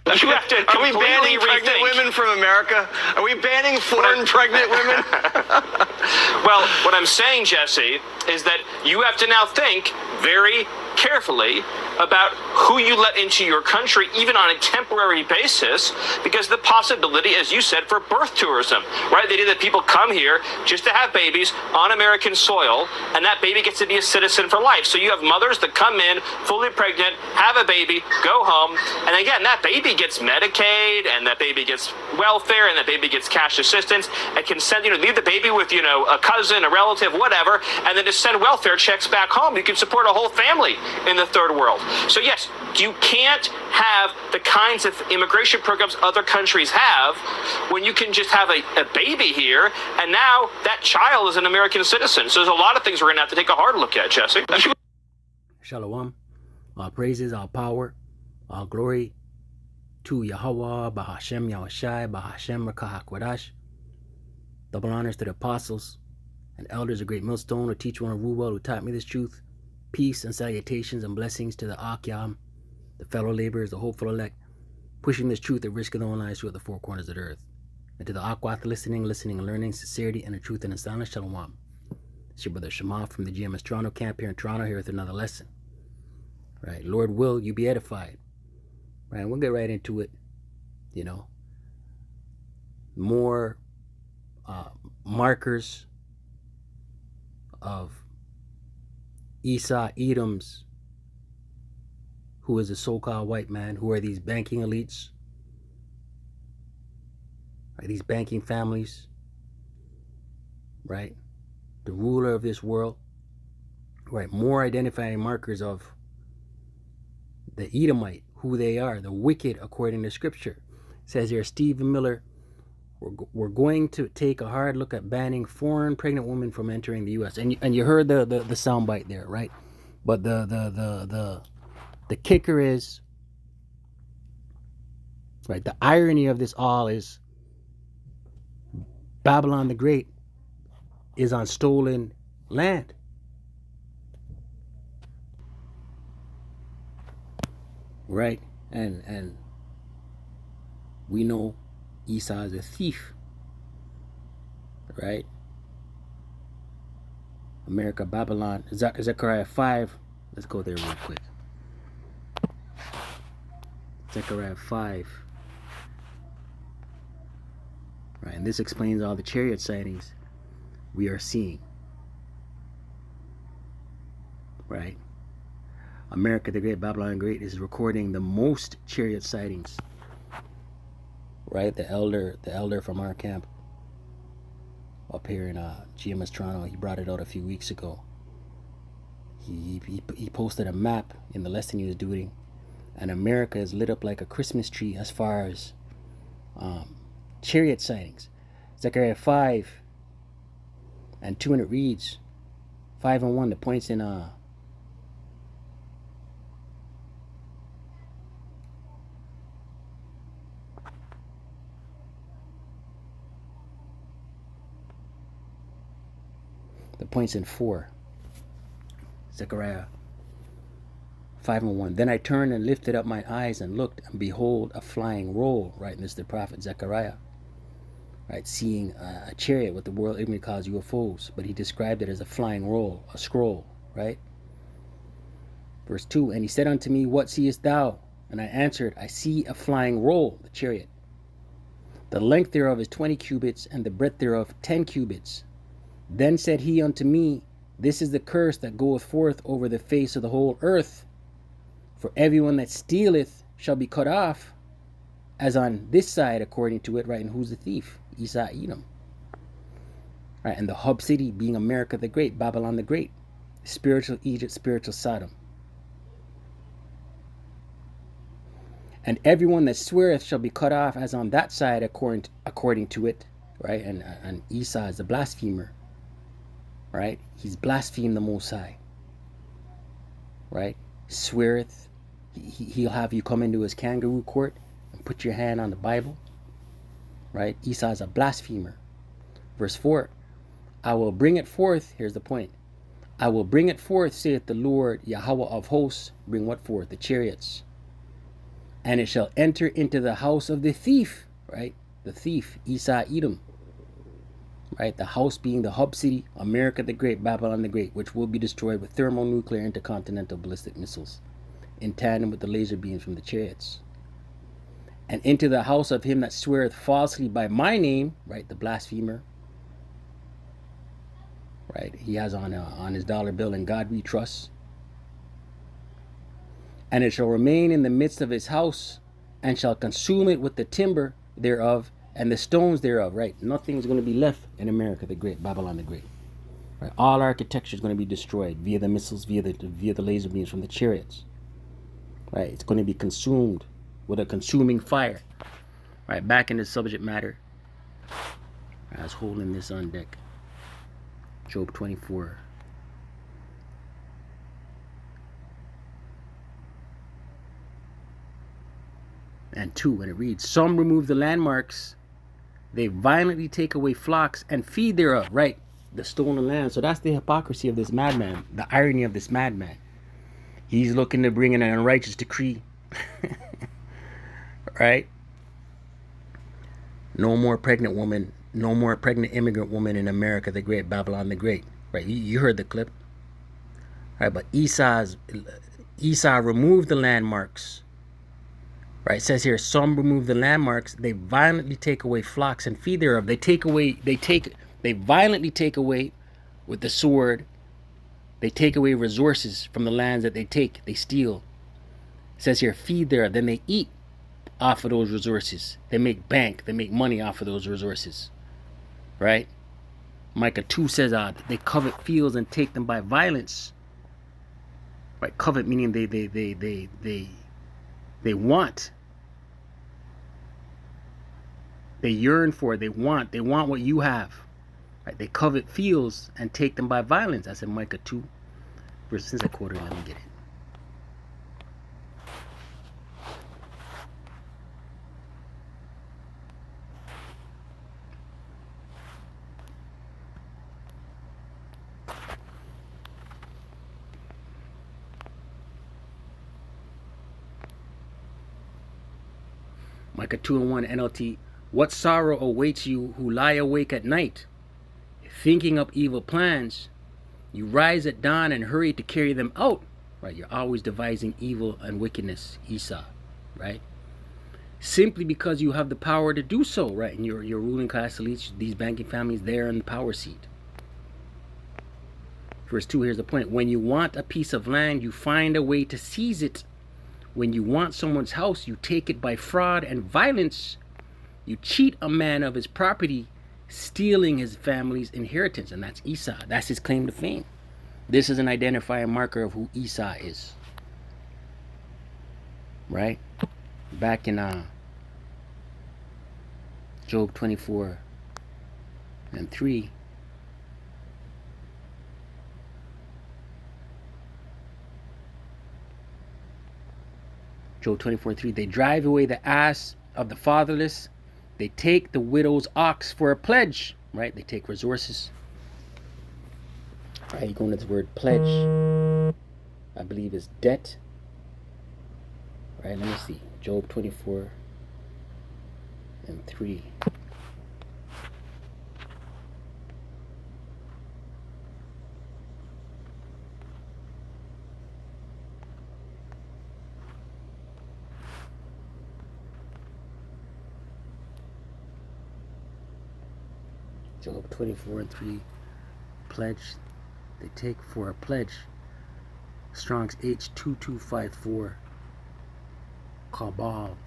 You have to Are we completely banning pregnant rethink. women from America? Are we banning foreign pregnant women? Well, what I'm saying, Jesse, is that you have to now think very carefully about who you let into your country, even on a temporary basis, because the possibility, as you said, for birth tourism, right? The idea that people come here just to have babies on American soil, and that baby gets to be a citizen for life. So you have mothers that come in fully pregnant, have a baby, go home, and again, that baby gets Medicaid, and that baby gets welfare, and that baby gets cash assistance, and can send, leave the baby with, a cousin, a relative, whatever, and then just send welfare checks back home. You can support a whole family in the third world. So yes, you can't have the kinds of immigration programs other countries have when you can just have a baby here, and now that child is an American citizen. So there's a lot of things we're going to have to take a hard look at, Jesse. Shalom. All praises, all power, all glory to Yahweh, Bahashem Yahushai, Bahashem Rakahakwadash. Double honors to the apostles and elders of Great Millstone, who teach one of Ruwell, who taught me this truth. Peace and salutations and blessings to the Akyam, the fellow laborers, the hopeful elect, pushing this truth at risk of their own lives throughout the four corners of the earth. And to the Akwath listening and learning, sincerity and the truth and the silence, Shalom. It's your brother Shema from the GMS Toronto camp here in Toronto, here with another lesson. Right, Lord will you be edified. Right, we'll get right into it. More markers of Esau, Edom's, who is a so-called white man, who are these banking elites, right? These banking families, right? The ruler of this world, right? More identifying markers of the Edomite, who they are, the wicked according to Scripture. It says here, Stephen Miller, we're going to take a hard look at banning foreign pregnant women from entering the U.S. And you heard the soundbite there, right? But the kicker is, right? The irony of this all is Babylon the Great is on stolen land. Right? And we know Esau is a thief. Right? America, Babylon, Zechariah 5. Let's go there real quick. Zechariah 5. Right, and this explains all the chariot sightings we are seeing. Right? America the Great, Babylon Great is recording the most chariot sightings. Right? The elder from our camp up here in GMS Toronto, he brought it out a few weeks ago. He posted a map in the lesson he was doing, and America is lit up like a Christmas tree as far as chariot sightings. Zechariah 5 and 2, and it reads 5 and 1. The points in the points in 4. Zechariah 5 and 1. Then I turned and lifted up my eyes and looked, and behold, a flying roll. Right, and this is the prophet Zechariah. Right, seeing a chariot, what the world ignorantly calls UFOs, but he described it as a flying roll, a scroll. Right. Verse 2. And he said unto me, What seest thou? And I answered, I see a flying roll, the chariot. The length thereof is 20 cubits, and the breadth thereof 10 cubits. Then said he unto me, This is the curse that goeth forth over the face of the whole earth. For everyone that stealeth shall be cut off, as on this side according to it. Right, and who's the thief? Esau, Edom. Right, and the hub city being America the Great, Babylon the Great, spiritual Egypt, spiritual Sodom. And everyone that sweareth shall be cut off, as on that side according to it. Right, and Esau is the blasphemer. Right, he's blasphemed the Most High. Right, sweareth. He'll have you come into his kangaroo court and put your hand on the Bible. Right, Esau is a blasphemer. Verse 4. I will bring it forth. Here's the point. I will bring it forth, saith the Lord Yahweh of hosts. Bring what forth? The chariots. And it shall enter into the house of the thief, right? The thief, Esau, Edom, right? The house being the hub city, America the Great, Babylon the Great, which will be destroyed with thermonuclear intercontinental ballistic missiles in tandem with the laser beams from the chariots. And into the house of him that sweareth falsely by my name, right? The blasphemer, right? He has on his dollar bill, "In God we trust." And it shall remain in the midst of his house, and shall consume it with the timber thereof and the stones thereof, right? Nothing's going to be left in America the Great, Babylon the Great. Right? All architecture is going to be destroyed via the missiles, via the laser beams from the chariots. Right? It's going to be consumed with a consuming fire. Right? Back in the subject matter. I was holding this on deck. Job 24. And 2, and it reads, "Some remove the landmarks, they violently take away flocks and feed thereof," right? The stolen land. So that's the hypocrisy of this madman, the irony of this madman. He's looking to bring in an unrighteous decree, right? No more pregnant woman, no more pregnant immigrant woman in America the Great, Babylon the Great, right? You heard the clip, right? But Esau removed the landmarks. Right, it says here, "Some remove the landmarks, they violently take away flocks and feed thereof." They violently take away with the sword. They take away resources from the lands that they take, they steal. It says here, "Feed thereof." Then they eat off of those resources. They make bank, they make money off of those resources. Right? Micah 2 says they covet fields and take them by violence. Right? Covet meaning they want. They yearn for, they want what you have. Right? They covet fields and take them by violence. That's in Micah 2. Since I quoted it, let me get it. Micah 2:1 NLT. "What sorrow awaits you who lie awake at night, thinking up evil plans? You rise at dawn and hurry to carry them out." Right? You're always devising evil and wickedness, Esau. Right? Simply because you have the power to do so. Right? And your ruling class elites, these banking families, they're in the power seat. Verse 2, here's the point. "When you want a piece of land, you find a way to seize it. When you want someone's house, you take it by fraud and violence. You cheat a man of his property, stealing his family's inheritance." And that's Esau. That's his claim to fame. This is an identifying marker of who Esau is. Right? Back in Job 24:3. Job 24:3. "They drive away the ass of the fatherless. They take the widow's ox for a pledge." Right? They take resources. All right, you go into this word pledge. I believe is debt. All right, let me see. Job 24:3. Job 24:3. Pledge. They take for a pledge. Strong's H2254. Kabal.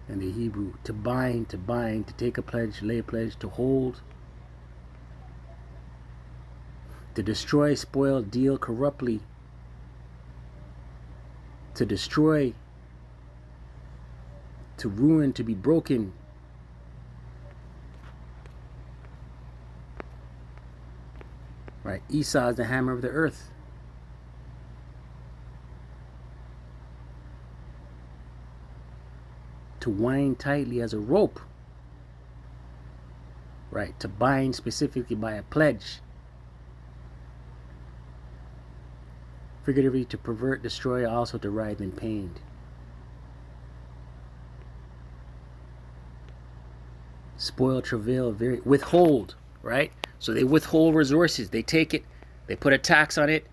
In the Hebrew. To bind, to take a pledge, lay a pledge, to hold. To destroy, spoil, deal corruptly. To destroy. To ruin, to be broken. Right? Esau is the hammer of the earth. To wind tightly as a rope. Right? To bind specifically by a pledge. Figuratively, to pervert, destroy, also to writhe in pain. Spoil, travail, withhold, right? So they withhold resources. They take it, they put a tax on it,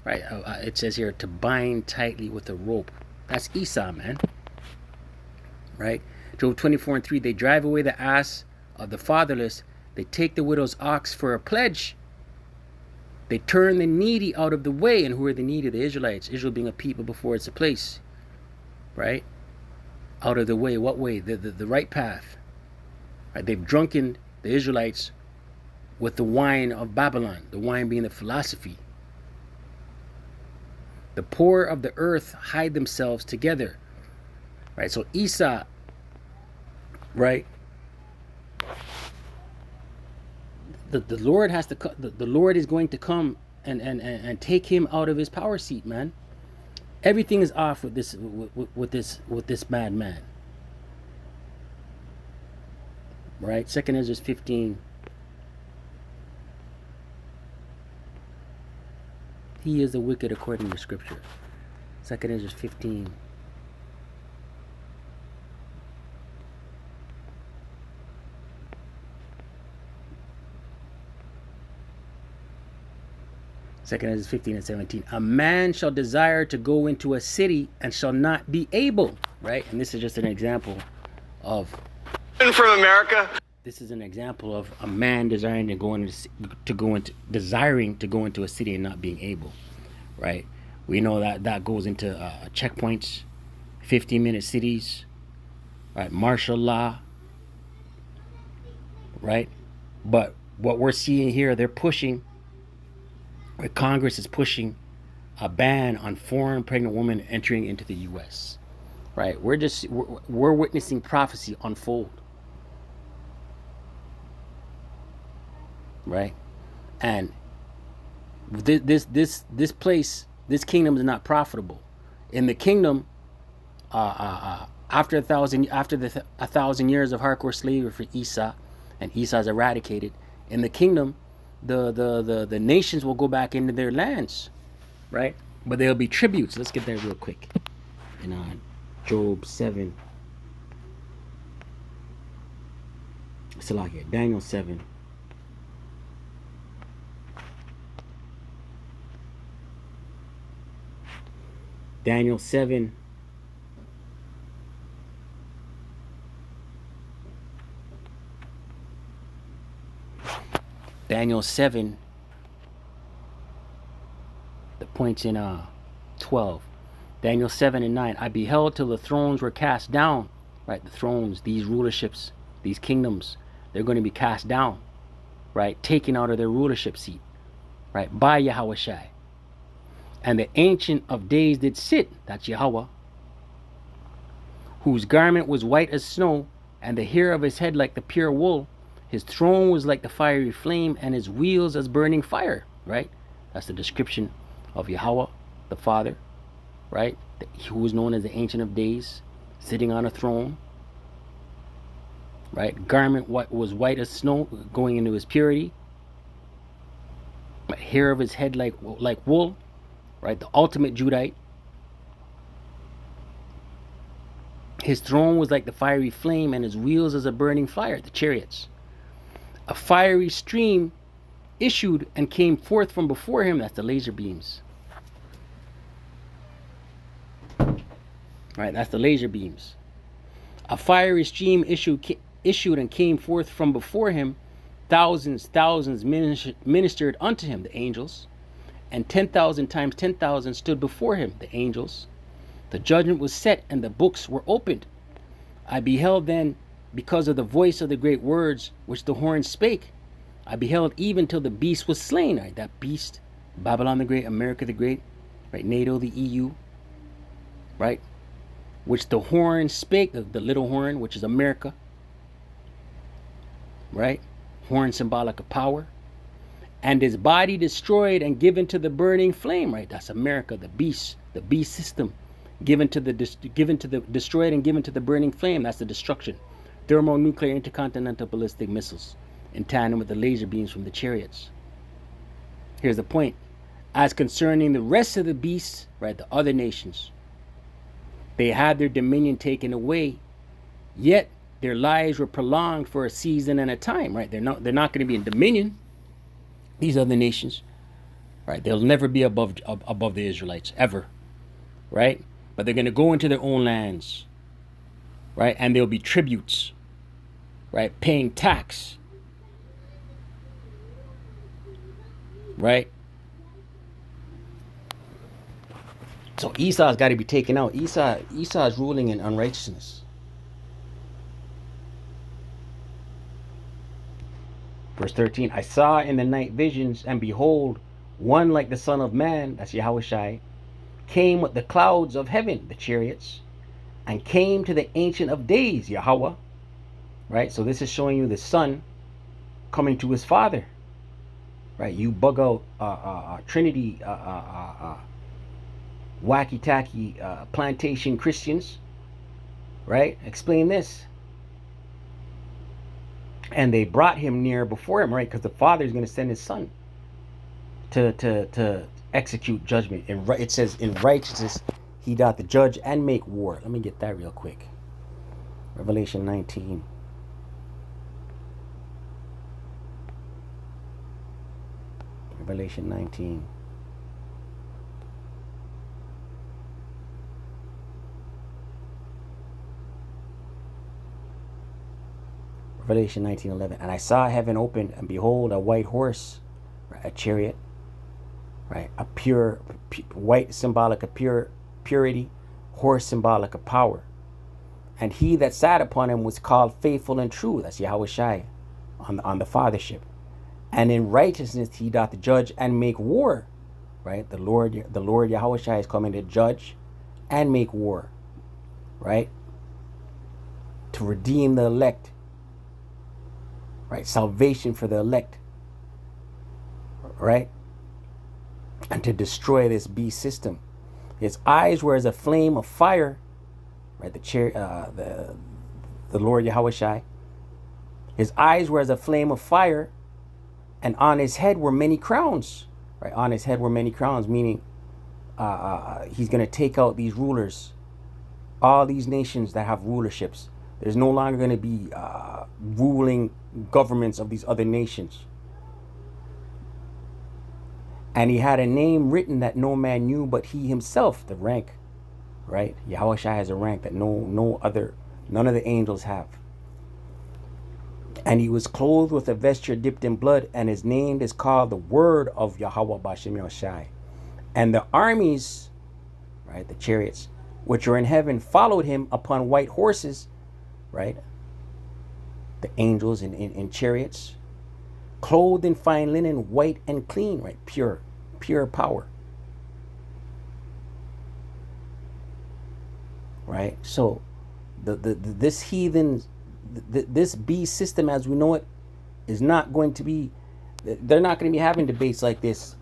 right? It says here to bind tightly with a rope. That's Esau, man. Right? Job 24:3. They drive away the ass of the fatherless. They take the widow's ox for a pledge. They turn the needy out of the way. And who are the needy? The Israelites. Israel being a people before it's a place. Right? Out of the way. What way? The right path. Right? They've drunken the Israelites with the wine of Babylon. The wine being the philosophy. The poor of the earth hide themselves together. Right? So Esau, right? The Lord has to the Lord is going to come and take him out of his power seat, man. Everything is off with this madman. Right? 2 Ezra 15. He is the wicked according to scripture. 2 Ezra 15. Second Ezra 15 and 17. A man shall desire to go into a city and shall not be able. Right? And this is just an example of. From America. This is an example of a man desiring to go into a city and not being able. Right? We know that goes into checkpoints, 15-minute cities, right? Martial law. Right? But what we're seeing here, they're pushing. Congress is pushing a ban on foreign pregnant women entering into the U.S. Right? We're witnessing prophecy unfold. Right? And this place, this kingdom is not profitable. In the kingdom, after 1,000 years of hardcore slavery for Esau, and Esau's eradicated, in the kingdom, the nations will go back into their lands, right? But there'll be tributes. Let's get there real quick. In Job 7. Salakia, Daniel 7. Daniel 7. Daniel 7, the points in 12. Daniel 7 and 9. I beheld till the thrones were cast down. Right, the thrones, these rulerships, these kingdoms, they're going to be cast down. Right, taken out of their rulership seat. Right, by Yahweh Shai. And the Ancient of Days did sit, that's Yahweh, whose garment was white as snow, and the hair of his head like the pure wool. His throne was like the fiery flame, and his wheels as burning fire. Right? That's the description of Yahweh, the Father. Right? Who is known as the Ancient of Days, sitting on a throne. Right? Garment was white as snow, going into his purity. Hair of his head like wool. Right? The ultimate Judite. His throne was like the fiery flame, and his wheels as a burning fire. The chariots. A fiery stream issued and came forth from before him. That's the laser beams. Right, that's the laser beams. A fiery stream issued and came forth from before him. Thousands ministered unto him, the angels. And 10,000 times 10,000 stood before him, the angels. The judgment was set, and the books were opened. I beheld then, because of the voice of the great words which the horn spake, I beheld even till the beast was slain. Right, that beast, Babylon the Great, America the Great, right, NATO, the EU, right, which the horn spake, the little horn, which is America, right, horn symbolic of power, and his body destroyed and given to the burning flame. Right, that's America, the beast system, given to the destroyed and given to the burning flame. That's the destruction. Thermonuclear intercontinental ballistic missiles in tandem with the laser beams from the chariots. Here's the point. As concerning the rest of the beasts, right, the other nations, they had their dominion taken away, yet Their lives were prolonged for a season and a time, right? They're not going to be in dominion. These other nations, right? They'll never be above the Israelites ever, right? But they're going to go into their own lands, right? And there'll be tributes, right? Paying tax, right? So Esau's got to be taken out. Esau's ruling in unrighteousness. Verse 13, I saw in the night visions, and behold, one like the Son of Man, that's Yahushai, came with the clouds of heaven, the chariots, and came to the Ancient of Days, Yahweh. Right? So this is showing you the Son coming to his Father. Right? You bug out Trinity, wacky-tacky plantation Christians. Right? Explain this. And they brought him near before him, right? Because the Father is going to send his Son to execute judgment. It says, in righteousness, he doth the judge and make war. Let me get that real quick. Revelation 19. Revelation 19. Revelation 19:11. And I saw heaven opened, and behold, a white horse, right, a chariot, right, a pure white, symbolic of purity, horse symbolic of power. And he that sat upon him was called faithful and true. That's Yahushai on the fathership. And in righteousness he doth judge and make war. Right? The Lord Yahushai is coming to judge and make war. Right? To redeem the elect. Right? Salvation for the elect. Right? And to destroy this beast system. His eyes were as a flame of fire. Right? The Lord Yahushai. His eyes were as a flame of fire, and on his head were many crowns. Right? On his head were many crowns, meaning he's going to take out these rulers, all these nations that have rulerships. There's no longer going to be ruling governments of these other nations. And he had a name written that no man knew but he himself, the rank. Right? Yahushua has a rank that none of the angels have. And he was clothed with a vesture dipped in blood, and his name is called the Word of Yahweh Bashem Yahushai. And the armies, right, the chariots, which are in heaven, followed him upon white horses, right? The angels in chariots, clothed in fine linen, white and clean, right? Pure power. Right? So this heathen, this beast system as we know it is not going to be, they're not going to be having debates like this.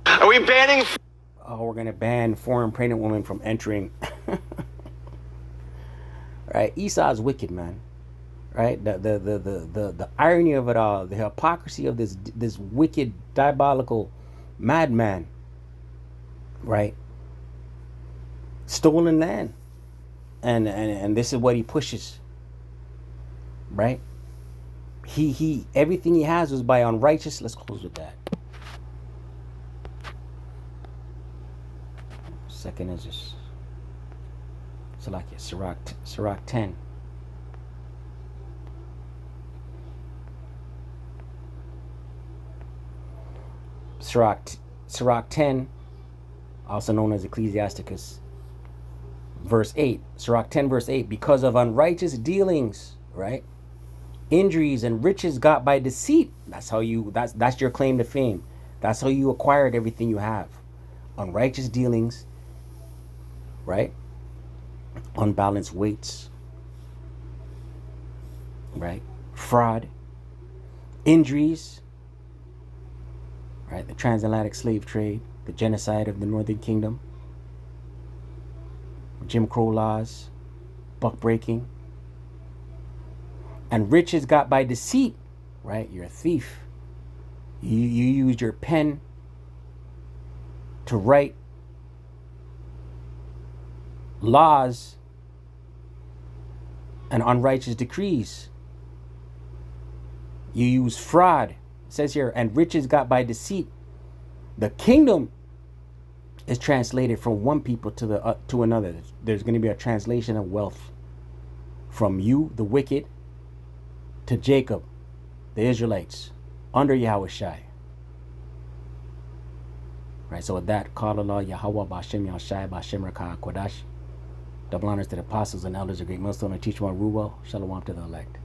Are we banning? Oh, we're going to ban foreign pregnant women from entering. Right? Esau's wicked, man. Right? The irony of it all, the hypocrisy of this wicked, diabolical madman. Right? Stolen land. And this is what he pushes. Right? He everything he has was by unrighteous. Let's close with that. Second is just Salakia, Sirach 10. Sirach 10, also known as Ecclesiasticus. Verse 8, Sirach 10 verse 8, because of unrighteous dealings, right? Injuries and riches got by deceit. That's your claim to fame. That's how you acquired everything you have. Unrighteous dealings, right? Unbalanced weights, right? Fraud, injuries, right? The transatlantic slave trade, the genocide of the Northern Kingdom, Jim Crow laws, buck breaking, and riches got by deceit, right? You're a thief. You used your pen to write laws and unrighteous decrees. You use fraud. It says here, and riches got by deceit. The kingdom is translated from one people to another. There's going to be a translation of wealth from you, the wicked, to Jacob, the Israelites, under Yahweh Shai. Right, so with that, call Allah Yahweh Bashem Yahshai Bashem Rakah Kodash. Double honors to the apostles and elders of Great Millstone and Teach One Ruwell. Shalom to the elect.